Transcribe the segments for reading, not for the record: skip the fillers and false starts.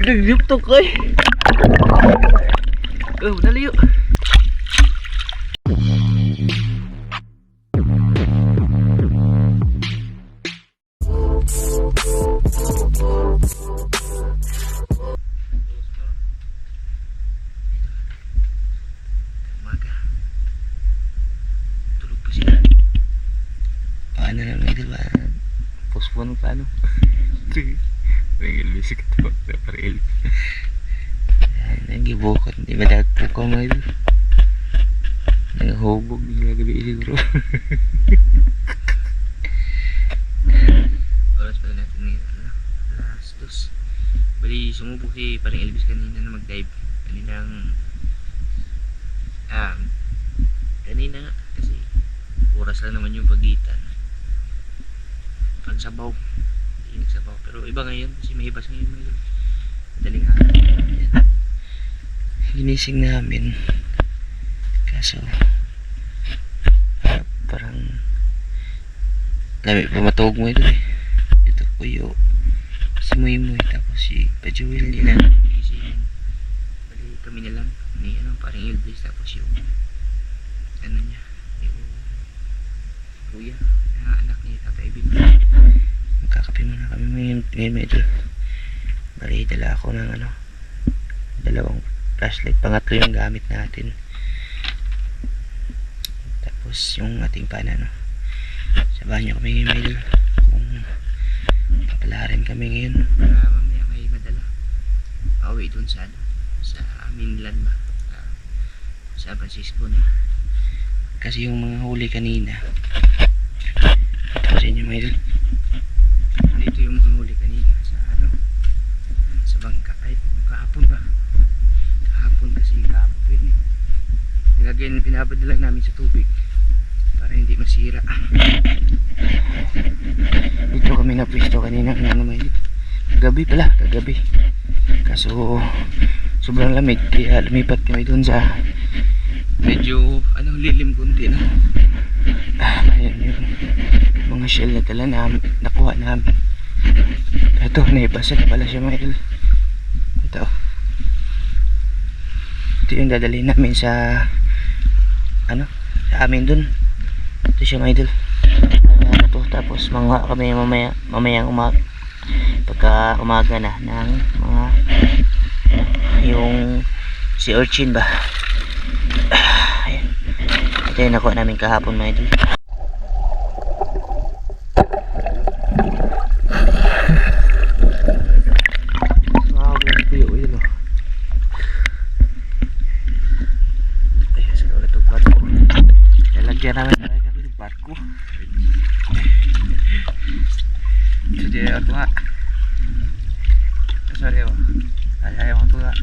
Naglip to koy. Oh, dali yuk. Tulog pa sila. Paano lang idol ba? Postpone pa ano? May ilbis ka ito. Para ilbis. Nagibukot. Di ba dagpo ko mga idol? Nangahubog. Nagagabi siguro. Oras pala natin ngayon. Alas 2. Bali sumubok si parang Elvis kanina na mag-dive. Kanina nga kasi oras lang naman yung pagitan. Pagsabaw. Nagsabaw. Pero iba ngayon kasi may hibas ngayon ngayon. Madaling araw. Ginising namin. Kaso parang lamig pa matawag mo ito eh. Ito Kuyo. Si Muy tapos si Pajuel hindi na gisingin. Bali kami na lang. Ni parang Elvis tapos yung ano niya yung kuya na anak ni Tatay Bin. Magkakape muna kami ngayon medyo. Bali dala ako ng dalawang flashlight, pangatlo yung gamit natin. Tapos yung ating pana sa banyo kami ngayon medyo kung papalarin kami ngayon para mamaya may madala pauwi dun sa mainland ba sa San Francisco na kasi yung mga huli kanina kasi inyo may dito yung mga huli kanina sa bangka ay kahapon ba kahapon kasi kahapon yun nilagyan pinabad na lang namin sa tubig para hindi masira. Dito kami na pwesto kanina may gabi pala kagabi kaso sobrang lamig kaya lumipat kami dun sa medyo lilim kunti na ayan yung mga shell na tala namin nakuha namin. Ito naibasa na pala siya mga ito yung dadalhin namin sa sa amin dun. Ito siya mga idol. Tapos mga kami mamayang pagka umaga na ng mga yung si urchin ba. Ayan. Ito yung nakuha namin kahapon mga idol. Lalagyan namin ng barko. Ito dia ako nga. Sorry ako. Ayaw ko nga.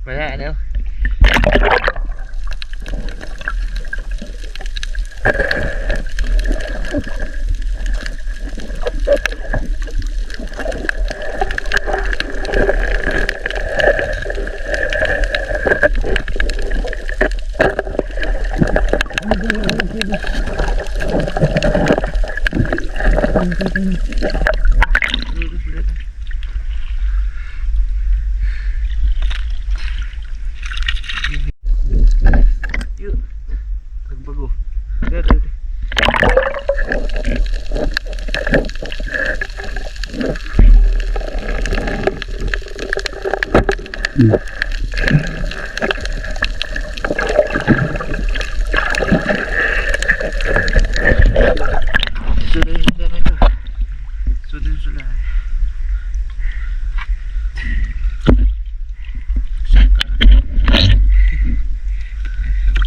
Wala, ano? Yuk, bago. Lihat. Sudah na ito. Sudah.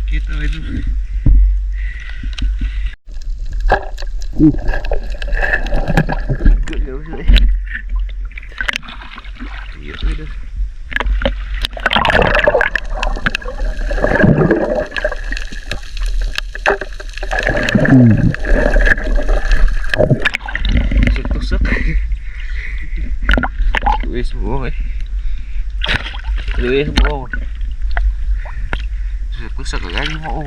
Kita itu. Yuk. Tusuk. Luis buong eh. Luis buong. Tusuk lagi mau.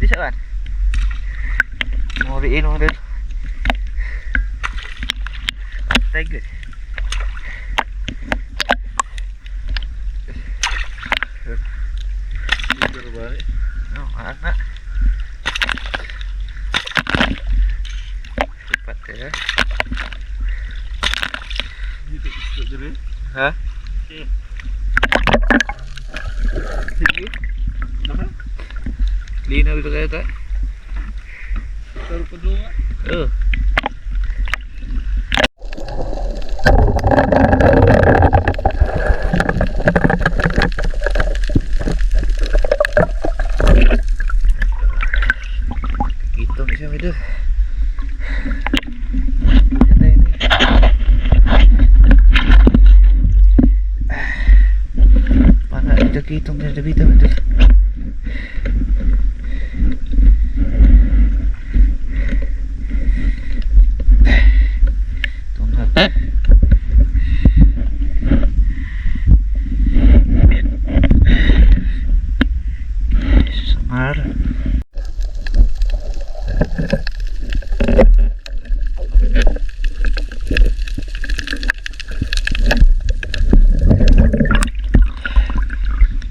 Bisa kan? Mau riin mo din. Tiger. Tiger balik. No, anak. Cepat ya. Itu dulu. Hah? Oke. Sini. Mana? Linaw dito kayo ta? Taruh kedua. Gitu siya itu. Mana ada kitong dari bito itu. Samar.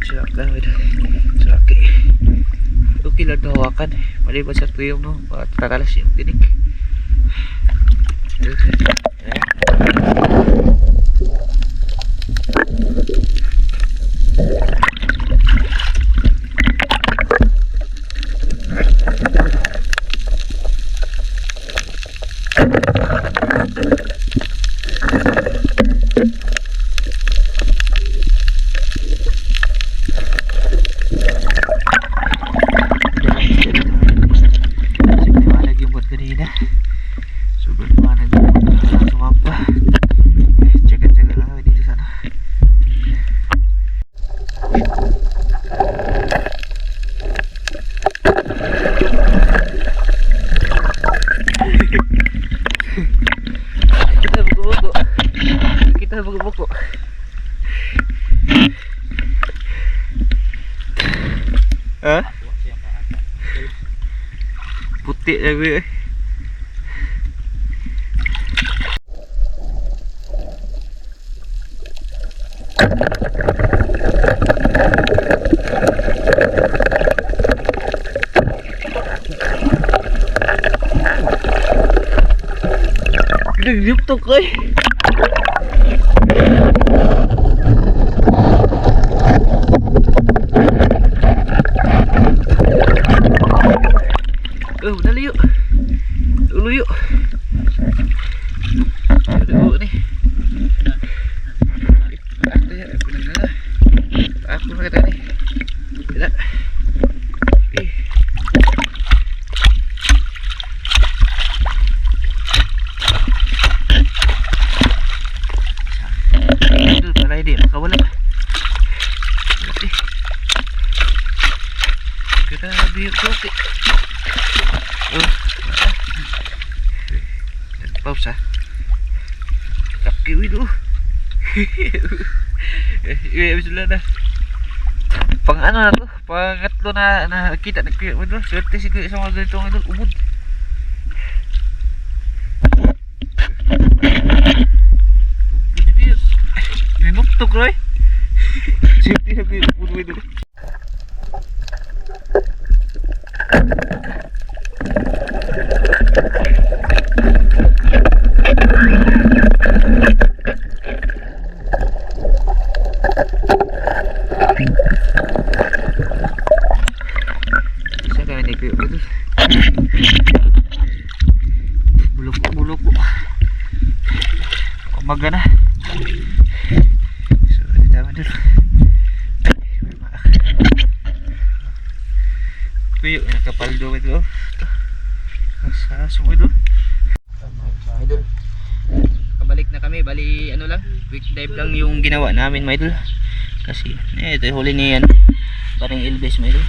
Siap lah itu. Sakit. Oke lah hawakan. Mali ba sa tuyong no? Kakalas yung tinik. puti lagi eh. Nag-yuk to koy. Oh, dali yuk. Dulu yuk. Dulu nih. Aku kata nih. Tidak. Itu para dia makawala. Kita biar kopi. Pause kaki itu. Bisa dah. Pang ano na to? Pangatlo na kita na kuya mo. Swerte si kuya sa mga ganitong idol. Ubod. Ninuktok Roy. Swerte sa kuya ubod mo idol. Bulok-bulok umaga na. So tama dulu kuyo nakapaldo ito sa sumo ito. Idol, kabalik na kami. Bali ano lang, quick dive lang yung ginawa namin mga idol, kasi ito huli niyan parang Ilves mga idol.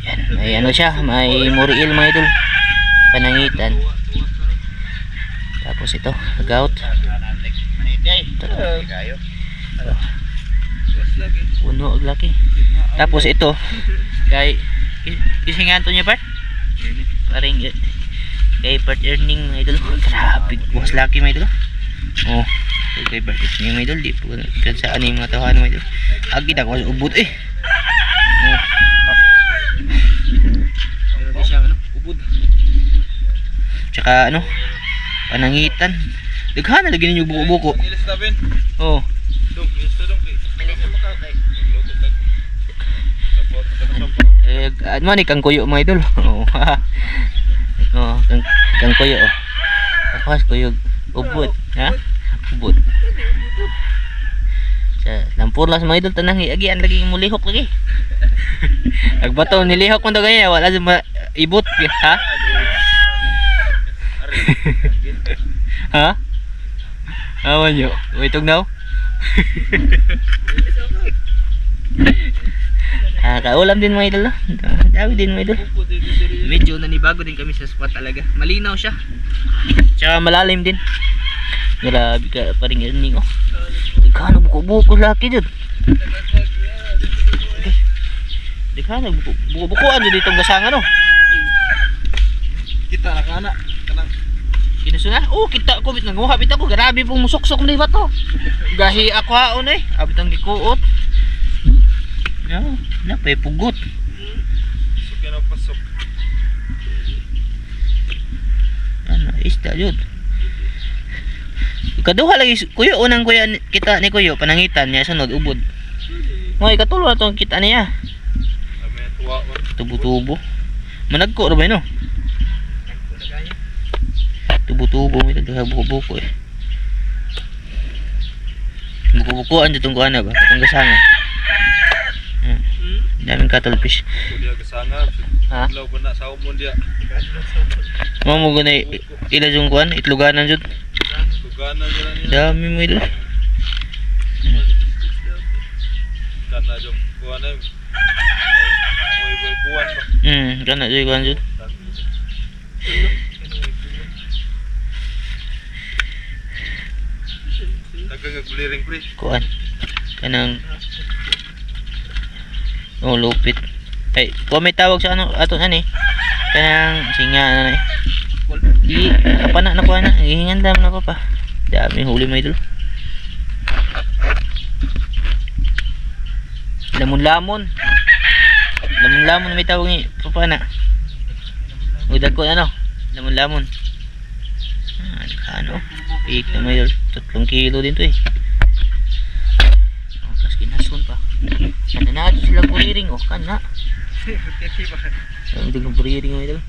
Yan, may ano siya, may muriil mga idol, panangitan. Tapos ito, gout. Puno og laki. Tapos ito, kay kisingan to niya part. Paring kay part earning mga idol. Grabe, was laki mga idol. Oh, kay part earning mga idol, di po saan yung mga tawahan mga idol. Agi na ko ubod eh. Oh. Di siya ano, ubod. Tsaka ano, panangitan. Daghan na lagi ninyo buko-buko. Oh. Ano ni kang kuyo mga idol. Oh. Oh, kang kuyo oh. Tapos kuyo ubod, ha? Ubod. Sa lampur las mga idol tanang agian lagi mulihok lagi. Nagbato nilihok mo daw ganyan, wala sa ibot, ha? Ha? Awan nyo, wait now. Kaulam din mga idol, no? Dawi din mga idol. Medyo nanibago din kami sa spot talaga. Malinaw siya. Tsaka malalim din. Grabe ka pa rin earning, oh. Ikano buko-buko laki dyan. Ikano buko-bukoan dyan ditong gasangan, oh. Kita na kana kanang Kinasuna? Oh, kita ko bit nanguha bit ako. Grabe pong musuksok ni ba to. Gahi ako haon eh. Abit ang gikuot. Ya, na pa pugot. sugyan ang pasok. Ano, isda jud. Kaduha lagi kuya unang kuya kita ni kuya panangitan niya sunod ubod. Moy katulo na tong kita niya. Kami tuwa wa. Tubo-tubo. Managko ra ba no? Tubo-tubo mo ito buko-buko eh. Buko-bukoan dito ko ano ba? Katong gasanga. Daming cuttlefish. Kuya gasanga. Ha? Law pa na sa umon dia. Mo guna ila jung kuan itluganan jud. Tuganan nila niya. Dami mo ilo. Kana jong kuan ay. Moy buwan ba. Kana jud kuan jud. Nagagagliring pre. Kuan kanang oh lupit Ay, kung may tawag sa ano, ato na ni. Kanang singa na ni. Di, kapana na ko na. Ihingan dam na ko pa. Dami huli mga idol. Lamon-lamon. Lamon-lamon may tawag ni papana. Udag ko ano? Lamon-lamon. Ano? Pik na may 3 kilo din to eh. Oh, plus kinasun pa. Kana na ito sila buriring oh, kana. Hindi kong buriring mo ito.